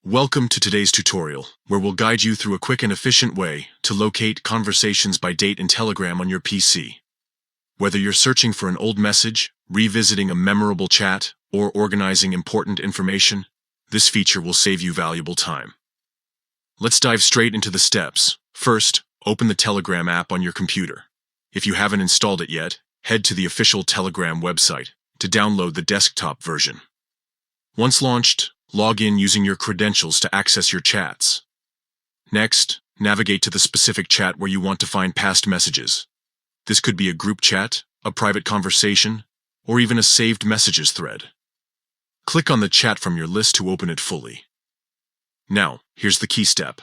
Welcome to today's tutorial, where we'll guide you through a quick and efficient way to locate conversations by date in Telegram on your PC. Whether you're searching for an old message, revisiting a memorable chat, or organizing important information, this feature will save you valuable time. Let's dive straight into the steps. First, open the Telegram app on your computer. If you haven't installed it yet, head to the official Telegram website to download the desktop version. Once launched, log in using your credentials to access your chats. Next, navigate to the specific chat where you want to find past messages. This could be a group chat, a private conversation, or even a saved messages thread. Click on the chat from your list to open it fully. Now, here's the key step.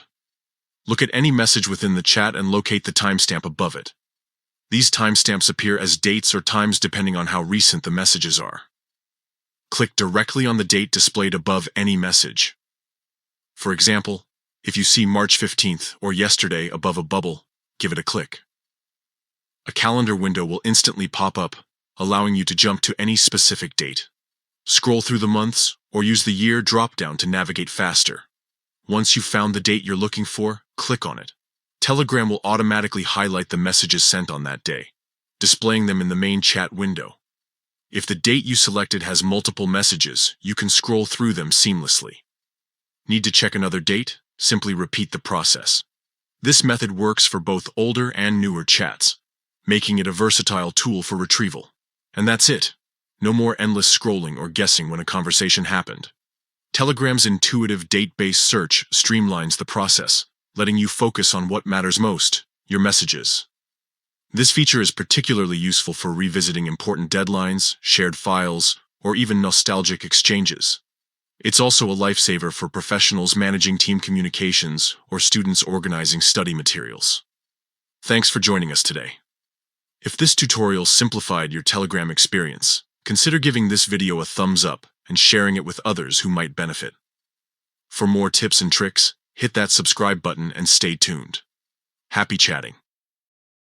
Look at any message within the chat and locate the timestamp above it. These timestamps appear as dates or times depending on how recent the messages are. Click directly on the date displayed above any message. For example, if you see March 15th or yesterday above a bubble, give it a click. A calendar window will instantly pop up, allowing you to jump to any specific date. Scroll through the months or use the year drop-down to navigate faster. Once you've found the date you're looking for, click on it. Telegram will automatically highlight the messages sent on that day, displaying them in the main chat window. If the date you selected has multiple messages, you can scroll through them seamlessly. Need to check another date? Simply repeat the process. This method works for both older and newer chats, making it a versatile tool for retrieval. And that's it. No more endless scrolling or guessing when a conversation happened. Telegram's intuitive date-based search streamlines the process, letting you focus on what matters most, your messages. This feature is particularly useful for revisiting important deadlines, shared files, or even nostalgic exchanges. It's also a lifesaver for professionals managing team communications or students organizing study materials. Thanks for joining us today. If this tutorial simplified your Telegram experience, consider giving this video a thumbs up and sharing it with others who might benefit. For more tips and tricks, hit that subscribe button and stay tuned. Happy chatting!